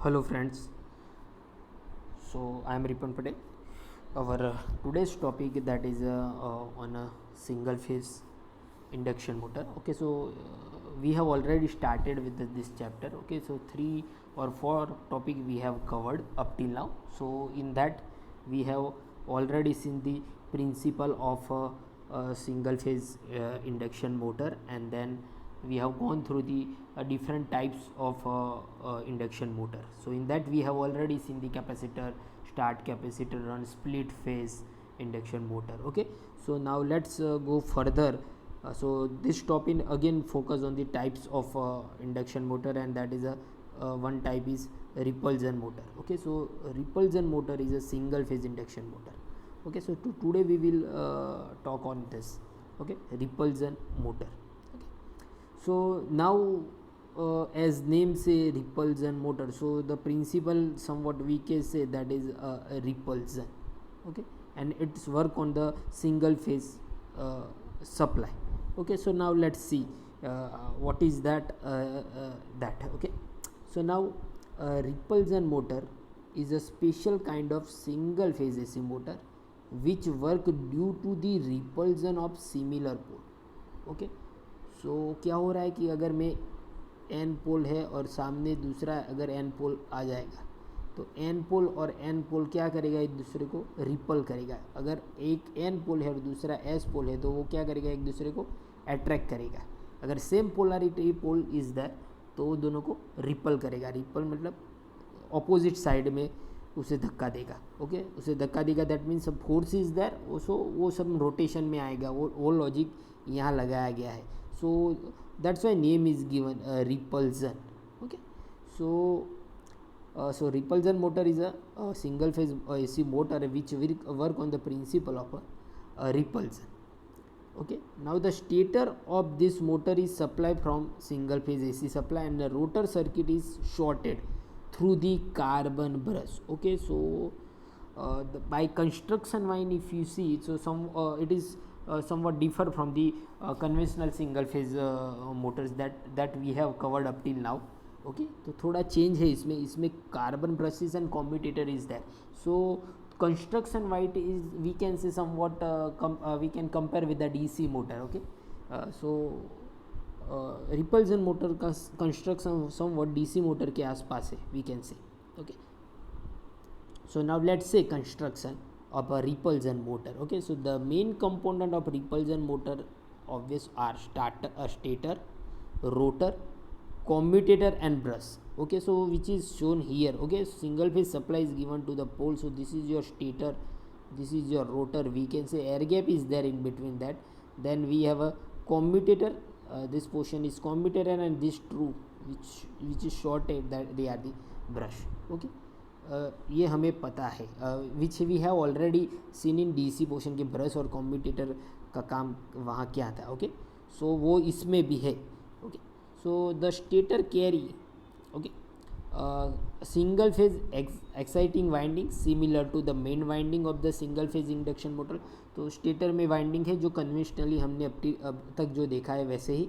Hello friends, so I am Ripan Patel. Our today's topic that is on a single phase induction motor. Okay, so we have already started with this chapter. Okay, so 3 or 4 topic we have covered up till now. So in that we have already seen the principle of a single phase induction motor, and then we have gone through the different types of induction motor. So in that we have already seen the capacitor start, capacitor run, split phase induction motor. Okay, so now let's go further. So this topic again focus on the types of induction motor, and that is a one type is repulsion motor. Okay, so repulsion motor is a single phase induction motor. Okay, so today we will talk on this. Okay, repulsion motor. Okay, so now as name say repulsion motor, so the principle somewhat we can say that is a repulsion. Okay, and its work on the single phase supply. Okay, so now let's see what is that. Okay, so now repulsion motor is a special kind of single phase AC motor which work due to the repulsion of similar pole. Okay, सो क्या हो रहा है कि अगर मैं N pole है और सामने दूसरा अगर एन पोल आ जाएगा तो एन पोल और एन पोल क्या करेगा, एक दूसरे को रिपल करेगा. अगर एक एन पोल है और दूसरा एस पोल है तो वो क्या करेगा, एक दूसरे को अट्रैक्ट करेगा. अगर same polarity pole is that तो वो दोनों को रिपल करेगा. रिपल मतलब ऑपोजिट साइड में उसे धक्का देगा. ओके, उसे धक्का देगा, दैट मीन्स सब फोर्स इज देयर, वो सब रोटेशन में आएगा. वो लॉजिक यहाँ लगाया गया है. So that's why name is given repulsion. Okay, so repulsion motor is a single phase AC motor which will work on the principle of a repulsion. Okay, now the stator of this motor is supplied from single phase AC supply and the rotor circuit is shorted through the carbon brush. Okay, so by construction line if you see, so it is somewhat differ from the conventional single phase motors that we have covered up till now. Okay, तो थोड़ा change है इसमें carbon brushes and commutator is that. So construction white is we can say somewhat we can compare with the DC motor. Okay, so repulsion motor का construction somewhat DC motor के आसपास है, we can say. Okay, so now let's say construction of a repulsion motor. Okay, so the main component of repulsion motor obvious are stator, rotor, commutator and brush. Okay, so which is shown here. Okay, single phase supply is given to the pole, so this is your stator, this is your rotor, we can say air gap is there in between that. Then we have a commutator, this portion is commutator and this true which is shorted, that they are the brush. Okay, ये हमें पता है, which we have already seen in DC portion के brush और commutator का काम वहाँ क्या था. ओके, सो वो इसमें भी है. Okay, so the stator carry okay single phase exciting winding similar to the main winding of the single phase induction motor. तो स्टेटर में वाइंडिंग है जो कन्वेंशनली हमने अब तक जो देखा है वैसे ही.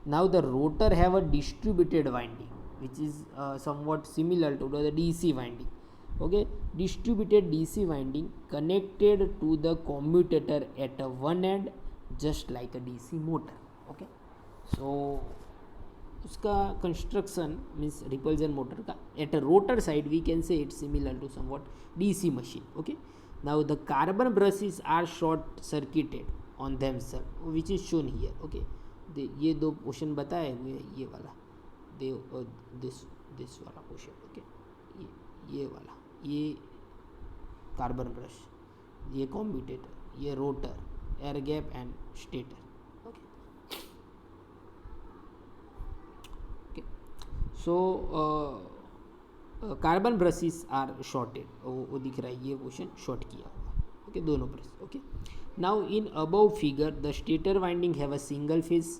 Now the rotor have a distributed winding which is somewhat similar to the DC winding. Okay, distributed DC winding connected to the commutator at one end just like a DC motor. Okay, so उसका construction means repulsion motor का at a rotor side we can say it's similar to somewhat DC machine. Okay, now the carbon brushes are short circuited on themselves which is shown here. Okay, ये दो portion बताए हुए, ये वाला this वाला portion. Okay, ये वाला, ये कार्बन ब्रश, ये कॉम्यूटेटर, ये rotor, air gap and stator. Okay, okay, so carbon brushes are shorted, वो दिख रहा है, ये पोर्शन शॉर्ट किया हुआ. ओके, दोनों brush. Okay, now in above figure the stator winding have a single phase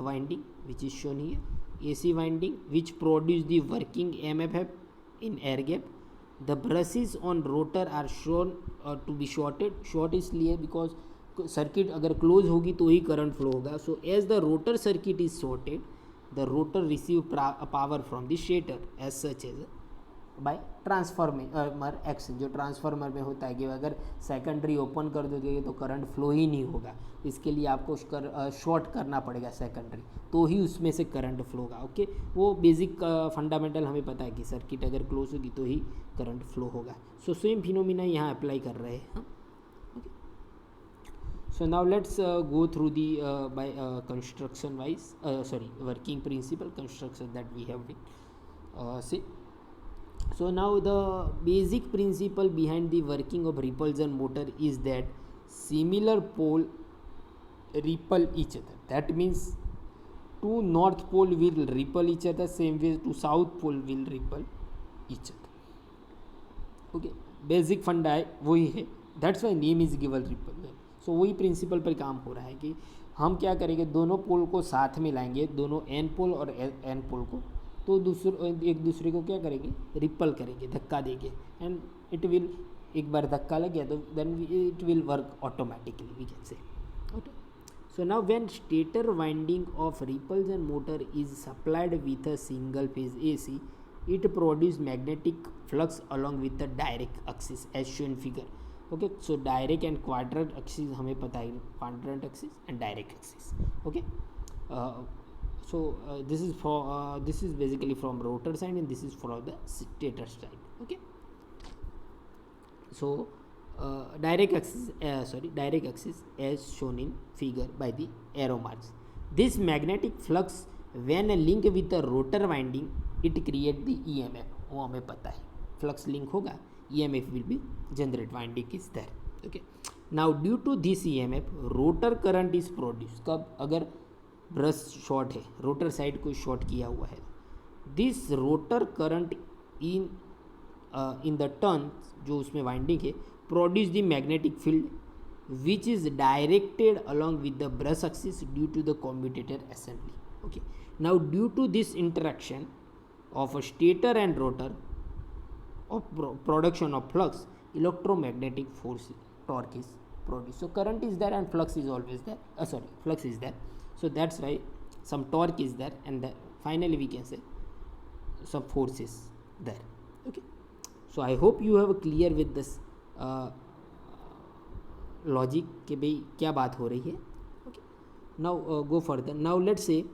winding which is shown here, AC winding which produce the working MFF in air gap. The brushes on rotor are shown to be shorted. Short इसलिए because circuit अगर close होगी तो ही current flow होगा. So as the rotor circuit is shorted the rotor receive power from the stator as such as by transformer action. जो transformer में होता है कि अगर सेकेंडरी ओपन कर दोगे तो करंट फ्लो ही नहीं होगा, इसके लिए आपको शॉर्ट करना पड़ेगा सेकेंडरी, तो ही उसमें से करंट फ्लो होगा। ओके, वो बेसिक फंडामेंटल हमें पता है कि सर्किट अगर क्लोज होगी तो ही करंट फ्लो होगा। सो सेम फिनोमिना यहाँ अप्लाई कर रहे हैं। Okay, so now let's go through the by construction wise working principle construction that we have done. See, so now the basic principle behind the working of repulsion motor is that similar pole repel each other. That means two north pole will repel each other, same way to south pole will repel each other. Okay, basic फंडा है वही है, that's why name is given ripple. सो वही principle पर काम हो रहा है कि हम क्या करेंगे, दोनों पोल को साथ में लाएंगे, दोनों एन पोल और एन पोल को, तो एक दूसरे को क्या करेंगे, रिपल करेंगे, धक्का देंगे, एंड इट विल, एक बार धक्का लग गया तो then it will work automatically, we can say. Okay, so now when stator winding of repulsion motor is supplied with a single phase AC, it produces magnetic flux along with the direct axis as shown figure. Okay, so direct and quadrant axis हमें पता है, quadrant axis and direct axis. Okay, this is for this is basically from rotor side and this is from the stator side. Okay, so direct axis as shown in figure by the arrow marks. This magnetic flux when linked with the rotor winding, it create the EMF. वो हमें पता है, flux link होगा, EMF will be generate, winding is there. Okay, now due to this EMF rotor current is produced. कब, अगर brush short है, rotor side को short किया हुआ है, this rotor current in the turn, जो उसमें वाइंडिंग है, produce the magnetic field which is directed along with the brush axis due to the commutator assembly. Okay, now due to this interaction of a stator and rotor of production of flux, electromagnetic force torque is produced. So current is there and flux is always there, flux is there, so that's why some torque is there, and finally we can say some force is there. Okay, so I hope you have clear with this logic कि भाई क्या बात हो रही है. Okay, now go further. Now let's say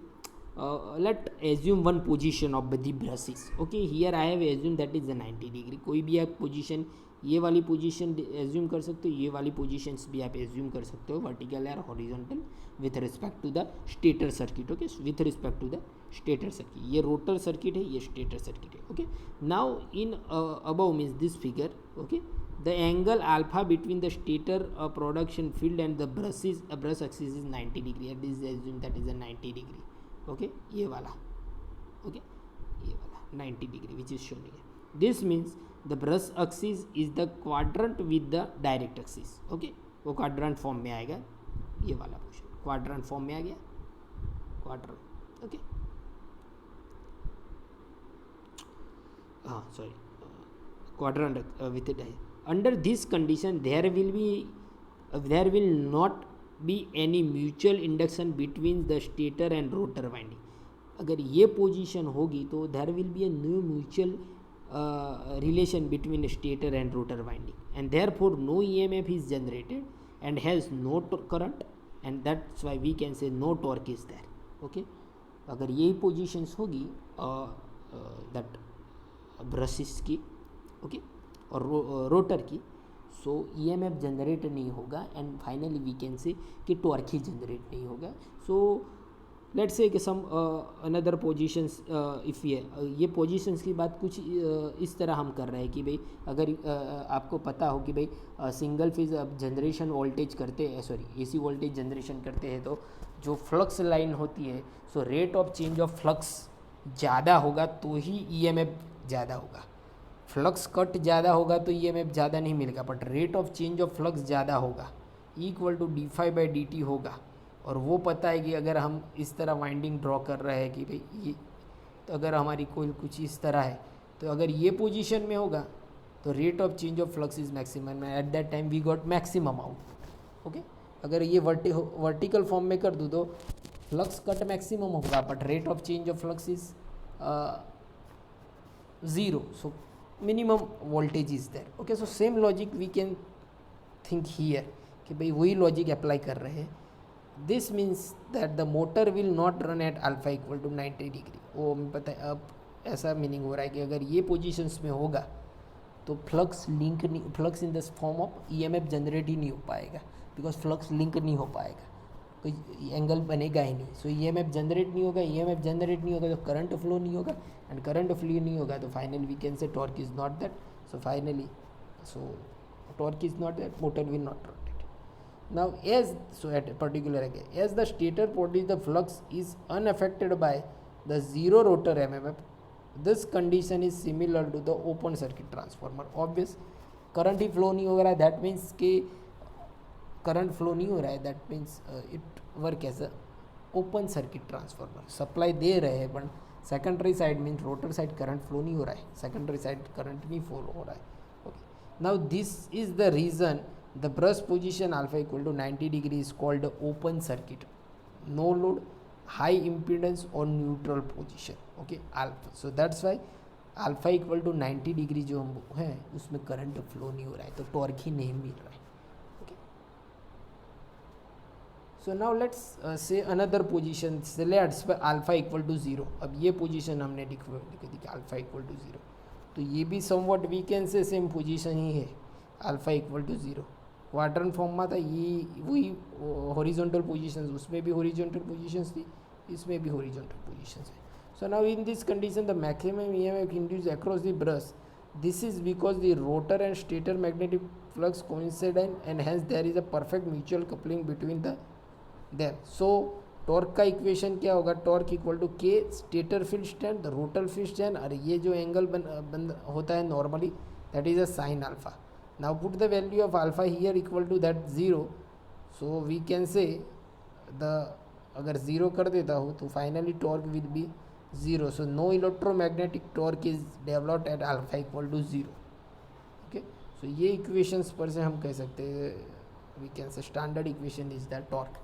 let assume one position of the brushes. Okay, here I have assumed that is the 90 degree. कोई भी आप पोजीशन, ये वाली पोजीशन एज्यूम कर सकते हो, ये वाली पोजीशंस भी आप एज्यूम कर सकते हो, वर्टिकल या horizontal with respect to the stator circuit. Okay, with respect to the stator circuit, ये रोटर सर्किट है, ये स्टेटर सर्किट है. Okay, now in above means this figure. Okay, the angle alpha between the stator production field and the brush axis is 90 degree. And this assume that is a 90 degree. Okay, ये वाला, okay, ये वाला 90 degree which is shown here. This means the brush axis is the quadrant with the direct axis. Okay, वो quadrant form में आएगा, ये वाला portion quadrant form में आ गया, क्वाड्रेंट. ओके, हाँ sorry, quadrant with direct. Under this condition there will not be any mutual induction between the stator and rotor winding. अगर ये पोजीशन होगी तो there will be a no mutual relation between stator and rotor winding, and therefore no EMF is generated and has no current, and that's why we can say no torque is there. Okay, अगर यही positions होगी that brushes की, okay, और rotor की, सो EMF generate नहीं होगा, and finally we can से कि टॉर्क ही जनरेट नहीं होगा. सो लेट्स से कि सम अनदर पोजीशंस, इफ़ ये पोजीशंस की बात कुछ इस तरह हम कर रहे हैं कि भाई अगर आपको पता हो कि भाई सिंगल फेज अब जनरेशन वोल्टेज करते हैं, सॉरी AC वोल्टेज जनरेशन करते हैं, तो जो फ्लक्स लाइन होती है, so rate of change of flux ज़्यादा होगा तो ही EMF ज़्यादा होगा. फ्लक्स कट ज़्यादा होगा तो EMF ज़्यादा नहीं मिलेगा, but rate of change of flux ज़्यादा होगा, इक्वल टू d∅/dt होगा. और वो पता है कि अगर हम इस तरह वाइंडिंग ड्रॉ कर रहे हैं कि भाई ये, तो अगर हमारी कोई कुछ इस तरह है, तो अगर ये पोजीशन में होगा तो rate of change of flux is maximum, at that time we got maximum out. Okay, अगर ये वर्टिकल फॉर्म में कर दूँ तो फ्लक्स कट मैक्सिमम होगा but rate of change of flux is 0, so minimum voltage is there. Okay, so same logic we can think here कि भाई वही लॉजिक अप्लाई कर रहे हैं. This means that the motor will not run at alpha equal to 90 degree. वो हमें पता है. अब ऐसा मीनिंग हो रहा है कि अगर ये पोजीशंस में होगा तो फ्लक्स लिंक नहीं, flux in the form of EMF generate ही नहीं हो पाएगा, बिकॉज फ्लक्स लिंक नहीं हो पाएगा, कोई एंगल बनेगा ही नहीं. सो ईएमएफ जनरेट नहीं होगा, ईएमएफ जनरेट नहीं होगा तो करंट फ्लो नहीं होगा, एंड करंट फ्लो नहीं होगा तो finally we can say torque is not that. So finally torque is not that, motor will not rotate. Now at a particular again, as the stator produces the flux is unaffected by the zero rotor MMF, this condition is similar to the open circuit transformer. Obvious, current he flow नहीं हो रहा है, that means कि current flow नहीं हो रहा है, that means it work as a open circuit transformer. supply दे रहे हैं but secondary side means rotor side current flow नहीं हो रहा है, secondary side current नहीं flow हो रहा है. Now this is the reason the brush position alpha equal to 90 degree is called open circuit, no load, high impedance or neutral position. Okay, alpha. So that's why alpha equal to 90 degree जो हम है उसमें current flow नहीं हो रहा है, तो torque ही नहीं मिल रहा है. Okay, so now let's say another position. Let's say alpha equal to 0. अब ये पोजीशन हमने लिखी थी alpha equal to 0, तो ये भी somewhat we can say same position ही है, alpha equal to 0. Quadrant form में था, ये वही हॉरिजॉन्टल पोजीशंस, उसमें भी हॉरिजॉन्टल पोजीशंस थी, इसमें भी हॉरिजॉन्टल पोजीशंस है. So now in this condition the maximum EMF induced across the brush, this is because the rotor and stator magnetic flux coincide and hence there is a perfect mutual coupling between the them. So torque का equation क्या होगा, torque equal to K stator field strength the rotor field strength, और ये जो angle बन होता है normally that is a sine alpha. Now put the value of alpha here equal to that 0. So we can say the, अगर 0 कर देता हो तो finally torque will be 0. So no electromagnetic torque is developed at alpha equal to 0. Okay, so ये equations पर से हम कह सकते हैं, we can say standard equation is that torque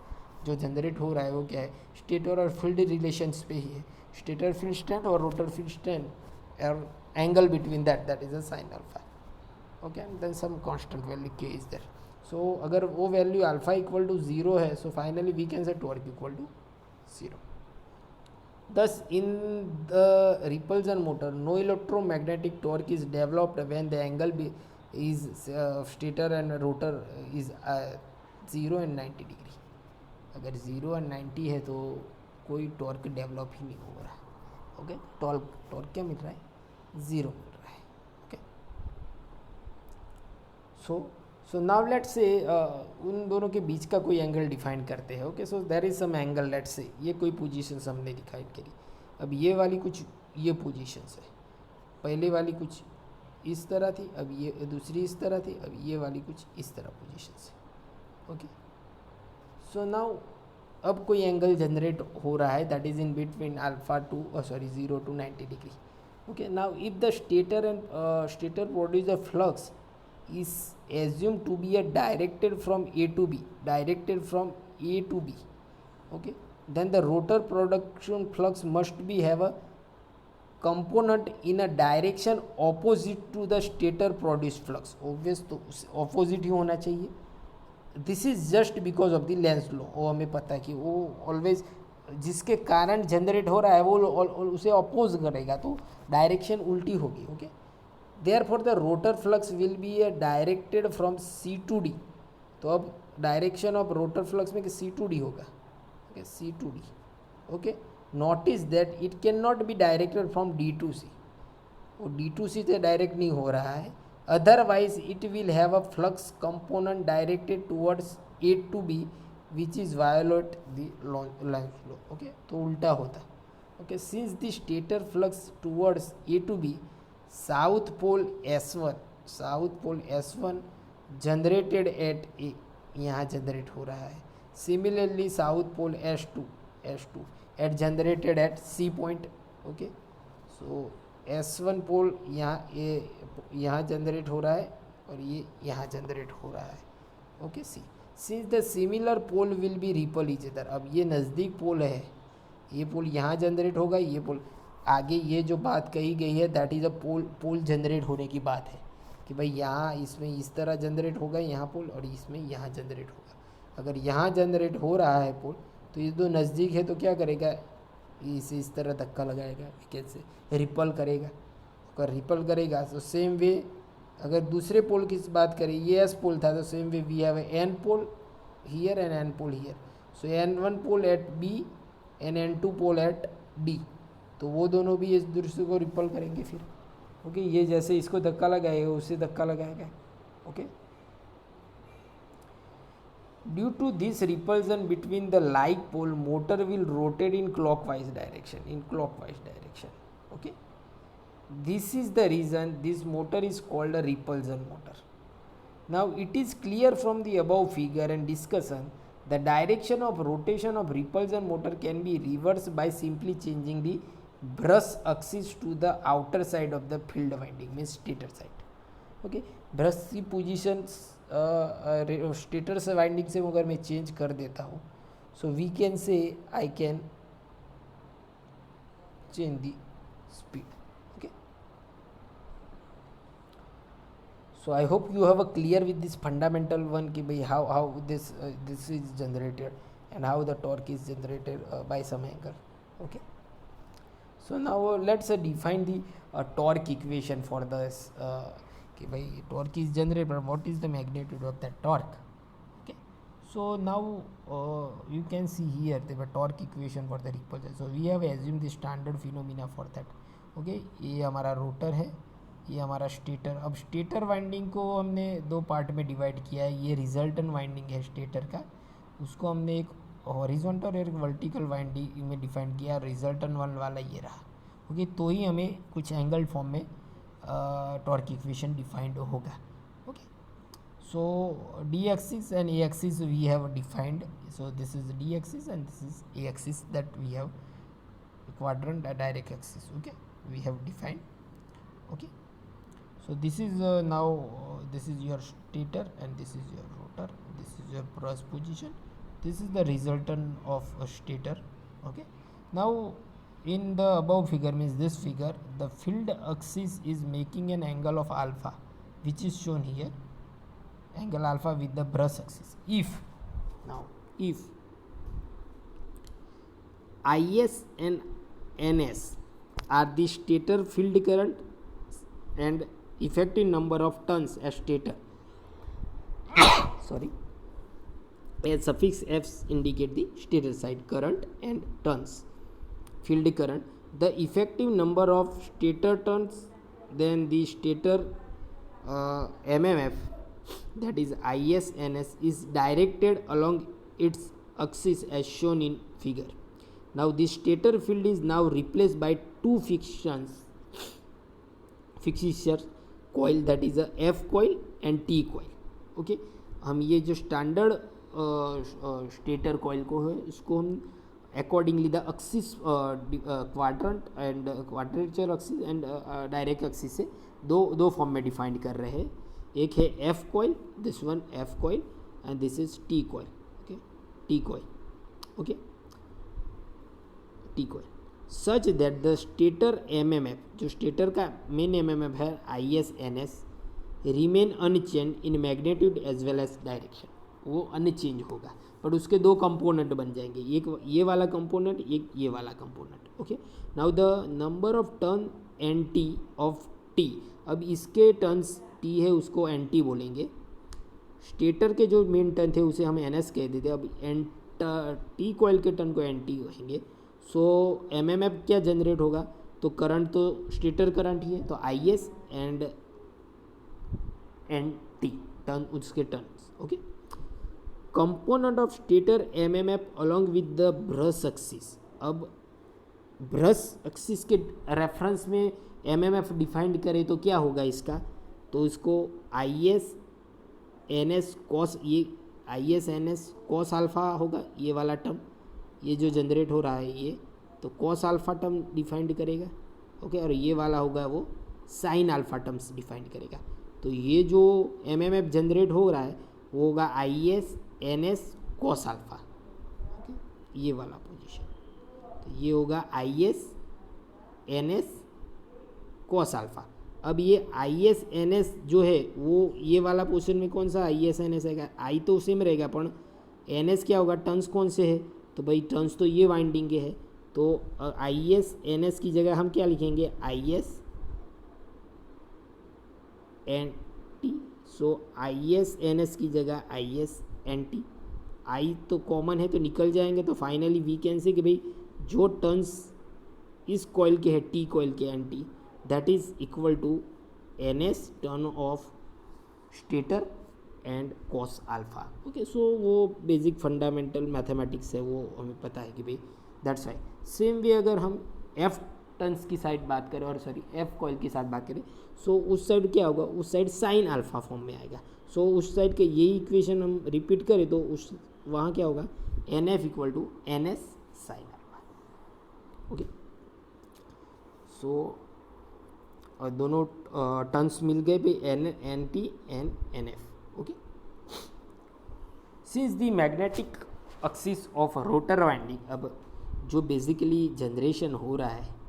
जो जनरेट हो रहा है वो क्या है, स्टेटर और फील्ड रिलेशंस पे ही है. स्टेटर फील्ड स्ट्रेंथ और रोटर फील्ड स्ट्रेंथ और angle between that is a sine alpha. Okay, and then some constant value K is there. So अगर वो वैल्यू अल्फा इक्वल टू 0 है, so finally we can say torque equal to 0. Thus in the repulsion motor no electromagnetic torque is developed when the angle is stator and rotor is 0 and 90 degree. अगर 0 और 90 है तो कोई torque develop ही नहीं हो रहा. Okay, torque क्या मिल रहा है, 0 मिल रहा है. Okay, so now let's say उन दोनों के बीच का कोई एंगल डिफाइन करते हैं. Okay, so there is some angle, let's say ये कोई पोजीशंस हमने डिफाइन करी. अब ये वाली कुछ ये पोजीशंस है, पहले वाली कुछ इस तरह थी, अब ये दूसरी इस तरह थी, अब ये वाली कुछ इस तरह पोजीशंस है. ओके, सो नाउ अब कोई एंगल जनरेट हो रहा है that is in between alpha two 0 to 90 degree. Okay, now if the stator produce the flux is assumed to be a directed from A to B, okay, then the rotor production flux must be have a component in a direction opposite to the stator produced flux. obvious, तो opposite ही होना चाहिए. This is just because of the Lenz law. वो हमें पता है कि वो always जिसके कारण जनरेट हो रहा है वो उसे अपोज करेगा, तो डायरेक्शन उल्टी होगी. Okay, therefore the rotor flux will be directed from C to D. तो अब डायरेक्शन ऑफ रोटर फ्लक्स में C to D होगा. Okay, C to D. Okay, notice that it can not be directed from D to C. वो D to C से direct नहीं हो रहा है, otherwise it will have a flux component directed towards A to B which is violet the Lenz law. Okay, तो उल्टा होता. Okay, since the stator flux towards A to B, south pole S1 generated at A, यहाँ generate हो रहा है. Similarly south pole S2 at generated at C point. Okay, so S1 pole यहाँ generate हो रहा है और ये यहाँ जनरेट हो रहा है. Okay, since the similar pole will be repel each other. अब ये नज़दीक पोल है, ये पोल यहाँ जनरेट होगा, ये पोल आगे, ये जो बात कही गई है that is a pole generate होने की बात है कि भाई यहाँ इसमें इस तरह जनरेट होगा यहाँ पोल, और इसमें यहाँ जनरेट होगा। अगर यहाँ जनरेट हो रहा है पोल तो ये दो नज़दीक है तो क्या करेगा, इसे इस तरह धक्का लगाएगा, कैसे रिपल करेगा। अगर रिपल करेगा तो सेम वे अगर दूसरे पोल की बात करें, ये एस पोल था तो same way we have N pole here and N pole here, so N1 pole at B and N2 pole at D, तो वो दोनों भी इस दूसरे को रिपल करेंगे फिर। ओके, ये जैसे इसको धक्का लगाएगा उससे धक्का लगाएगा। Okay, due to this repulsion between the like pole motor will rotate in clockwise direction. Okay, this is the reason this motor is called a repulsion motor. Now it is clear from the above figure and discussion the direction of rotation of repulsion motor can be reversed by simply changing the brush axis to the outer side of the field winding, means stator side. Okay, brush की position stator से winding से अगर मैं change कर देता हूँ, so we can say I can change the speed. So I hope you have a clear with this fundamental one कि भाई how this is generated and how the torque is generated by some angle. Okay, so now let's define the torque equation for this कि भाई torque is generated but what is the magnitude of that torque. Okay, so now you can see here the torque equation for the repulsion. So we have assumed the standard phenomena for that. Okay, ये हमारा rotor है, ये हमारा stator. अब stator winding को हमने दो part में डिवाइड किया है। ये रिजल्टेंट वाइंडिंग है स्टेटर का, उसको हमने एक हॉरिजॉन्टल और एक वर्टिकल वाइंडिंग में डिफाइन किया। रिजल्टेंट वन वाला ये रहा। ओके, तो ही हमें कुछ एंगल फॉर्म में टॉर्क इक्वेशन डिफाइंड होगा। Okay, so D axis and A axis we have defined. So this is D axis and this is A axis that we have quadrant direct axis. Okay, we have defined. Okay, so this is now this is your stator and this is your rotor, this is your brush position, this is the resultant of a stator. Okay, now in the above figure, means this figure, the field axis is making an angle of alpha which is shown here, angle alpha with the brush axis. If IS and NS are the stator field current and effective number of turns as stator sorry, as suffix f's indicate the stator side current and turns field current, the effective number of stator turns, then the stator mmf, that is ISNS, is directed along its axis as shown in figure. Now the stator field is now replaced by two fixture coil, that is a F coil and T coil. Okay, हम ये जो standard stator coil को है इसको हम accordingly the axis quadrant and quadrature axis and direct axis से दो form में डिफाइन कर रहे हैं। एक है F coil, this one F coil and this is T coil. Okay, T coil. Okay, T coil such that the stator mmf, जो stator का मेन mmf है ISNS, remain unchange in magnitude as well as direction. वो unchange होगा पर उसके दो component बन जाएंगे, एक ये वाला कंपोनेंट, एक ये वाला component. Okay, now the number of turn N T of T, अब इसके टर्न्स टी है उसको एन टी बोलेंगे, स्टेटर के जो मेन टर्न थे उसे हम एन एस कह देते, अब एन टी कॉइल के टर्न को एन टी कहेंगे। सो एम एम एफ क्या जनरेट होगा, तो करंट तो स्टेटर करंट ही है, तो I S and N T turn उसके turns. Okay, component of stator M M F along with the brush axis, अब ब्रश एक्सिस के रेफरेंस में एम एम एफ डिफाइंड करें तो क्या होगा इसका, तो इसको I S N S cos, ये I S N S cos alpha होगा ये वाला टर्म, ये जो जनरेट हो रहा है ये, तो कॉस अल्फ़ा टर्म डिफाइंड करेगा। ओके, और ये वाला होगा वो साइन अल्फ़ा टर्म्स डिफाइंड करेगा। तो ये जो एम एम एफ जनरेट हो रहा है वो होगा I S N S cos alpha, okay, ये वाला पोजीशन। तो ये होगा I S N S cos alpha. अब ये आई एस एन एस जो है वो ये वाला पोजीशन में कौन सा आई एस एन एस है, आई तो सेम रहेगा, पर एन एस क्या होगा, टर्न्स कौन से है, तो भाई टर्न्स तो ये वाइंडिंग के है, तो आई एस एन एस की जगह हम क्या लिखेंगे, I S N T. So I S N S की जगह I S N T, I तो कॉमन है तो निकल जाएंगे, तो फाइनली वी कैन से कि भाई जो टर्न्स इस कॉइल के है टी कॉइल के N T, that is equal to N S turn of stator and cos alpha. Okay, so वो बेसिक फंडामेंटल मैथमेटिक्स है, वो हमें पता है कि भाई दैट्स वाई। सेम वे अगर हम एफ टर्न्स की साइड बात करें, और सॉरी एफ कॉइल की साइड बात करें, सो उस साइड क्या होगा, उस साइड साइन अल्फा फॉर्म में आएगा। सो उस साइड के यही इक्वेशन हम रिपीट करें तो उस वहाँ क्या होगा, N F equal to N S sine alpha. Okay, so और दोनों टर्न्स मिल गए भी, N T N F. Okay, since the magnetic axis of rotor winding, अब जो बेसिकली जनरेशन हो रहा है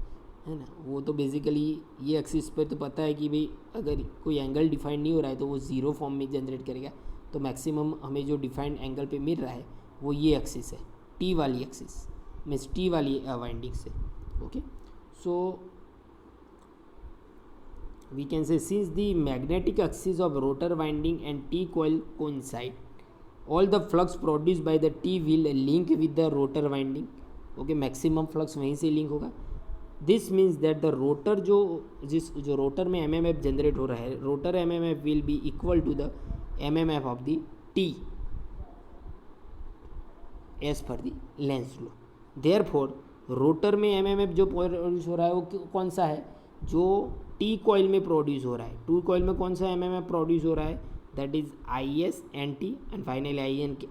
ना, वो तो बेसिकली ये एक्सिस पर तो पता है कि भाई अगर कोई एंगल डिफाइंड नहीं हो रहा है तो वो ज़ीरो फॉर्म में जनरेट करेगा, तो मैक्सिमम हमें जो डिफाइंड एंगल पे मिल रहा है वो ये एक्सिस है, टी वाली एक्सिस मीन्स टी वाली वाइंडिंग से। Okay, so we can say since the magnetic axis of rotor winding and T coil coincide, all the flux produced by the T will link with the rotor winding. Okay, maximum flux वहीं से link होगा। This means that the rotor जो rotor में MMF generate हो रहा है, rotor MMF will be equal to the MMF of the T as per the Lenz law. Therefore rotor में MMF जो प्रोड्यूस हो रहा है वो कौन सा है, जो टी कॉइल में प्रोड्यूस हो रहा है। टू कॉइल में कौन सा एमएमएफ प्रोड्यूस हो रहा है, that is I S N T, and finally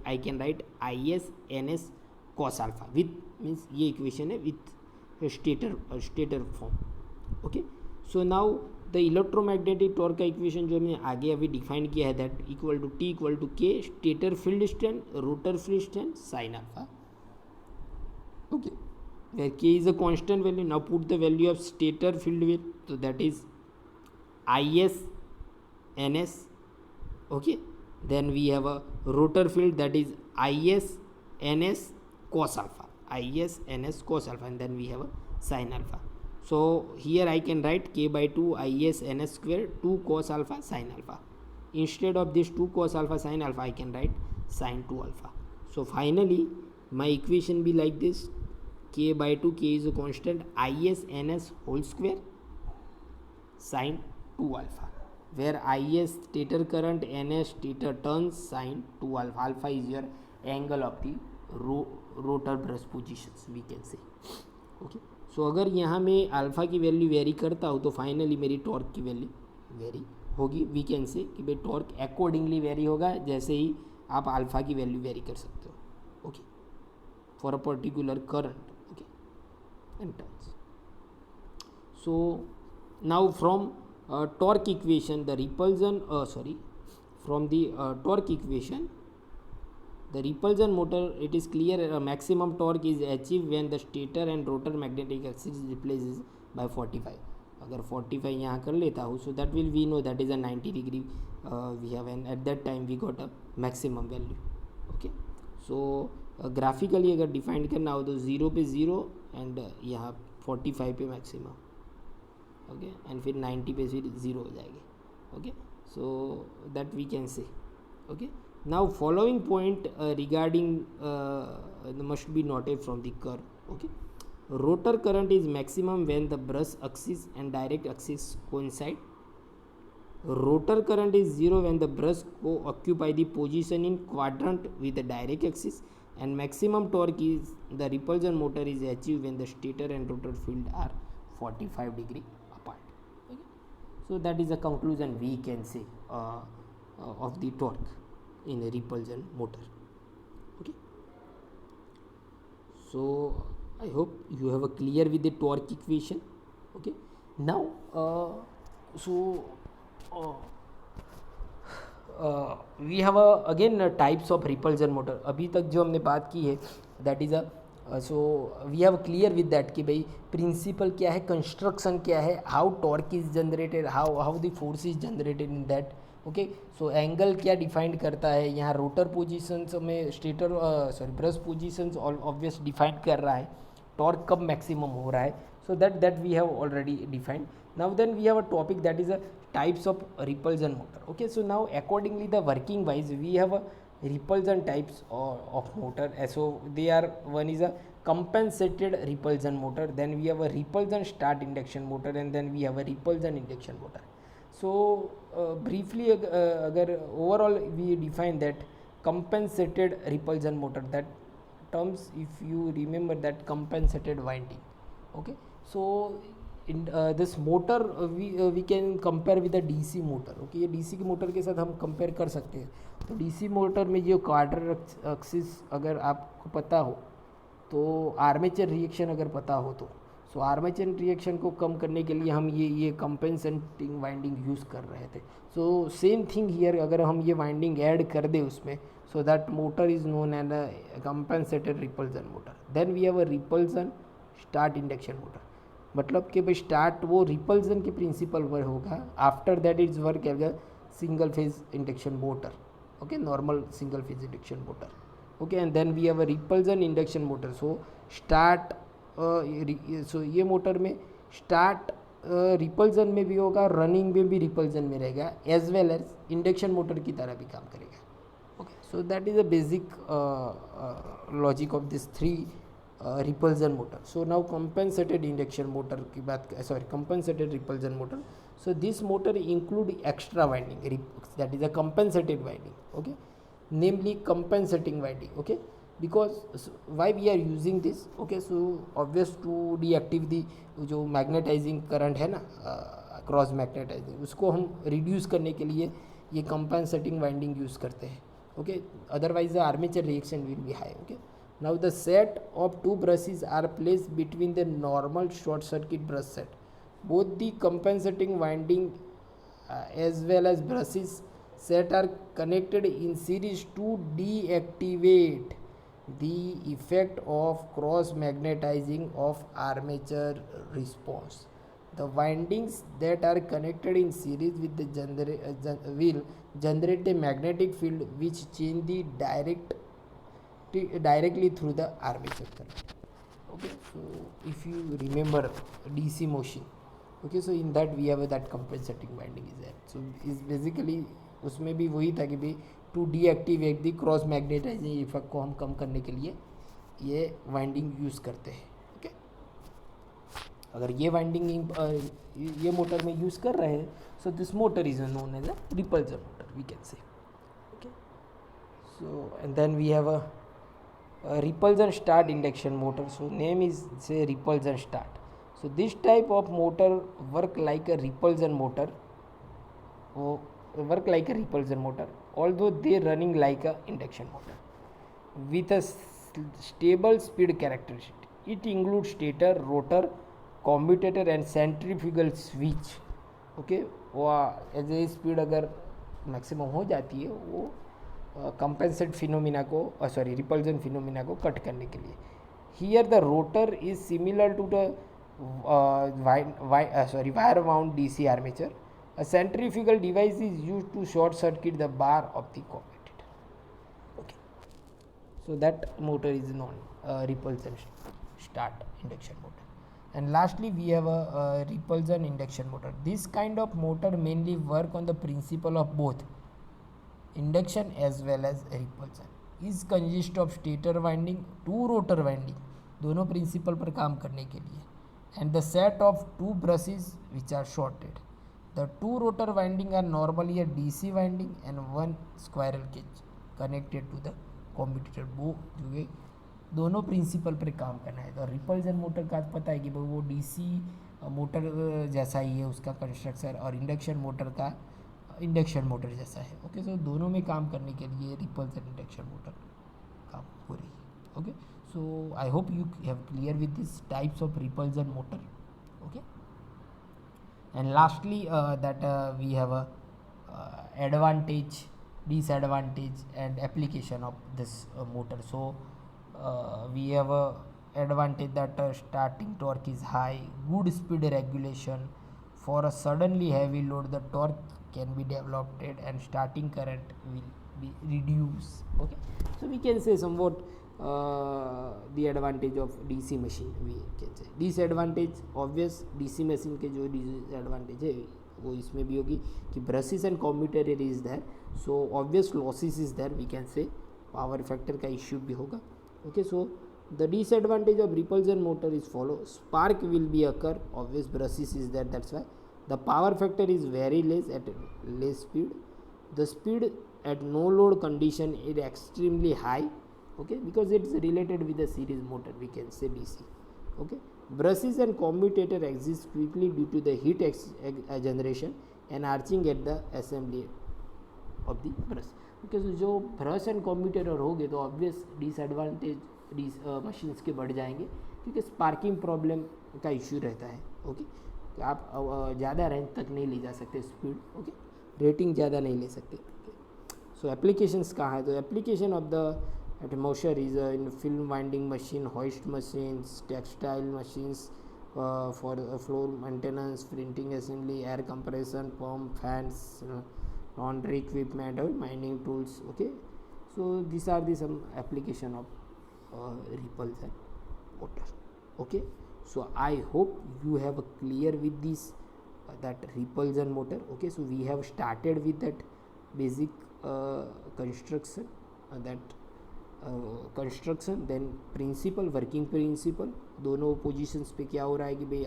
I can write I S N S cos alpha with means ये इक्वेशन है with stator form. Okay, so now the electromagnetic torque का equation जो हमने आगे अभी डिफाइन किया है, that equal to T equal to K stator field strength rotor field strength sine alpha. Okay, where k is a constant value, now put the value of stator field width, so that is is ns. Okay, then we have a rotor field, that is is ns cos alpha, is ns cos alpha, and then we have a sin alpha. So here I can write k by 2 is ns square 2 cos alpha sin alpha. Instead of this 2 cos alpha sin alpha, I can write sin 2 alpha. So finally my equation be like this, k by 2, k is a constant, is ns whole square sin 2 alpha, where is stator current, ns stator turns, sin 2 alpha. Alpha is your angle of the rotor brush positions, we can say. Okay, so अगर यहाँ मैं alpha की value very करता हूँ तो finally मेरी torque की value very होगी। वी कैन से कि भाई टॉर्क अकॉर्डिंगली वेरी होगा, जैसे ही आप अल्फ़ा की वैल्यू वेरी कर सकते हो। Okay, for a particular current and turns. So now from torque equation the repulsion from the torque equation the repulsion motor, it is clear a maximum torque is achieved when the stator and rotor magnetic axis replaces by 45. अगर 45 यहाँ कर लेता हूँ, so that will we know that is a 90 degree we have, and at that time we got a maximum value. Okay, so graphically अगर defined करना हो तो 0 पे 0 एंड यहाँ 45 पे मैक्सिमम। ओके, एंड फिर 90 पे फिर 0 हो जाएगी। Okay, so that we can say. Okay, now following point regarding must be noted from the curve. Okay, rotor current is maximum when the brush axis and direct axis coincide. Rotor current is 0 when the brush occupy the position in quadrant with the direct axis, and maximum torque is the repulsion motor is achieved when the stator and rotor field are 45 degree apart. Okay, so that is a conclusion we can say of the torque in a repulsion motor. Okay, so I hope you have a clear with the torque equation. Okay, now we have again types of repulsion motor. अभी तक जो हमने बात की है that is so we have clear with that कि भाई principle क्या है, कंस्ट्रक्शन क्या है, how torque is generated, how the force is generated in that. Okay, so angle क्या डिफाइंड करता है, यहाँ रोटर पोजीशंस में stator brush positions obvious defined कर रहा है, टॉर्क कब मैक्सिमम हो रहा है. सो that we have already defined. Now then we have a topic that is a types of repulsion motor. Okay, so now accordingly the working wise we have a repulsion types of motor. So they are, one is a compensated repulsion motor, then we have a repulsion start induction motor, and then we have a repulsion induction motor. So briefly agar overall we define that compensated repulsion motor, that terms if you remember that compensated winding. Okay, so in this motor we can compare with the DC motor. Okay, ये DC की motor के साथ हम compare कर सकते हैं. तो DC motor में जो क्वार्टर एक्सिस अगर आपको पता हो, तो आर्मेचर रिएक्शन अगर पता हो, तो सो आर्मेचर रिएक्शन को कम करने के लिए हम ये कंपेंसेटिंग वाइंडिंग यूज़ कर रहे थे. सो सेम थिंग हियर, अगर हम ये वाइंडिंग ऐड कर दें उसमें, so that motor is known as a compensated repulsion motor. Then we have a repulsion start induction motor. मतलब कि भाई स्टार्ट वो रिपल्जन के प्रिंसिपल पर होगा, after that it's work as a single phase induction motor. Okay, normal single phase induction motor. Okay, and then we have a repulsion induction motor. So start so ये motor में start repulsion में भी होगा, running में भी repulsion में रहेगा, as well as induction motor की तरह भी काम करेगा. Okay, so that is a basic logic of this three repulsion motor. So now compensated induction motor की बात, sorry, compensated repulsion motor. So this motor include extra winding, that is a compensated winding. Okay, namely compensating winding. Okay, because why we are using this? Okay, so obvious to deactivate the जो magnetising current है ना, cross magnetising, उसको हम reduce करने के लिए ये compensating winding use करते हैं. Okay, otherwise the armature reaction will be high. Okay, now the set of two brushes are placed between the normal short circuit brush set. Both the compensating winding as well as brushes set are connected in series to deactivate the effect of cross magnetizing of armature response. The windings that are connected in series with the will generate a magnetic field which change the directly through the armature current. Okay, so if you remember DC motion, okay, so in that we have that compensating winding is there. So is basically उसमें भी वही था कि भाई to deactivate the cross magnetising effect को हम कम करने के लिए ये वाइंडिंग यूज़ करते हैं. ओके, अगर ये वाइंडिंग ये मोटर में यूज़ कर रहे हैं, so this motor is known as a repulsion motor we can say. Okay, so and then we have a repulsion start induction motor. So name is say repulsion start. So this type of motor work like a repulsion motor, although they running like a induction motor with a stable speed characteristic. It includes stator, rotor, commutator and centrifugal switch. Okay, वो as a speed अगर maximum हो जाती है, वो compensate phenomena को repulsion phenomena को cut करने के लिए. Here the rotor is similar to the wire wound DC armature. A centrifugal device is use to short circuit the bar of the commutator. Okay, so that motor is non repulsion start induction motor. And lastly we have a repulsion induction motor. This kind of motor mainly work on the principle of both induction as well as repulsion. Is consist of stator winding, two rotor winding, दोनों principle पर काम करने के लिए, and the set of two brushes which are shorted. The two rotor winding are normally a DC winding and one squirrel cage connected to the commutator. वो जो है दोनों प्रिंसिपल पर काम करना है. तो रिपल्जन मोटर का पता है कि वो डीसी मोटर जैसा ही है उसका कंस्ट्रक्शन, और इंडक्शन मोटर का इंडक्शन मोटर जैसा है. ओके, सो दोनों में काम करने के लिए रिपल्जन इंडक्शन मोटर काम हो रही है. Okay, so I hope you have clear with this types of repulsion motor. Okay, and lastly that we have a advantage disadvantage and application of this motor. So we have a advantage that starting torque is high, good speed regulation. For a suddenly heavy load, the torque can be developed and starting current will be reduced. Okay, so we can say somewhat the advantage of DC machine. We can say disadvantage obvious, DC machine के जो disadvantage है वो इसमें भी होगी कि brushes and commutator is there, so obvious losses is there, we can say power factor का issue भी होगा. Okay, so the disadvantage of repulsion motor is follow: spark will be occur, obvious brushes is there, that's why. The power factor is very less at less speed. The speed at no load condition is extremely high. Okay, because it's related with the series motor, we can say DC. Okay, brushes and commutator exist quickly due to the heat generation and arching at the assembly of the brush. Okay, so जो brush and commutator हो गए तो obvious disadvantage machines के बढ़ जाएंगे क्योंकि sparking problem का issue रहता है. ओके, आप ज़्यादा रेंज तक नहीं ले जा सकते स्पीड. ओके, रेटिंग ज़्यादा नहीं ले सकते. सो एप्लीकेशंस कहाँ है? तो application of the atmosphere is in film winding machine, hoist machines, textile machines for floor maintenance, printing assembly, air compression, pump, fans, laundry equipment, or mining tools. Okay, so these are the some application of repulsion motor. Okay, so I hope you have clear with this that repulsion motor. Okay, so we have started with that basic construction, construction, then principle, working principle, दोनों positions पे क्या हो रहा है कि भाई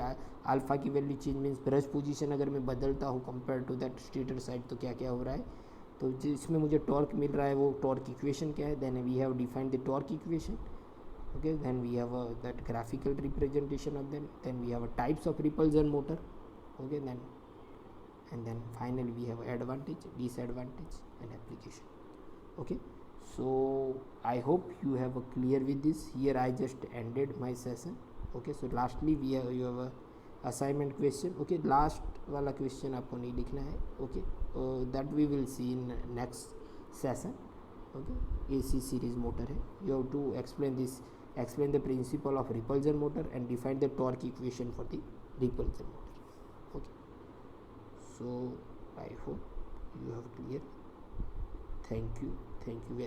alpha की value change means brush position अगर मैं बदलता हूँ compare to that stator side तो क्या क्या हो रहा है. तो जिसमें मुझे टॉर्क मिल रहा है वो टॉर्क इक्वेशन क्या है. Then we have defined the torque equation. Okay, then we have that graphical representation of them. Then we have types of repulsion motor. Okay, then and then finally we have advantage, disadvantage and application. Okay, so I hope you have a clear with this. Here I just ended my session. Okay, so lastly you have a assignment question. Okay, last वाला question आपको नहीं लिखना है. Okay, that we will see in next session. Okay, AC series motor है. You have to explain the principle of repulsion motor and define the torque equation for the repulsion motor. Okay, so I hope you have clear. Thank you very much.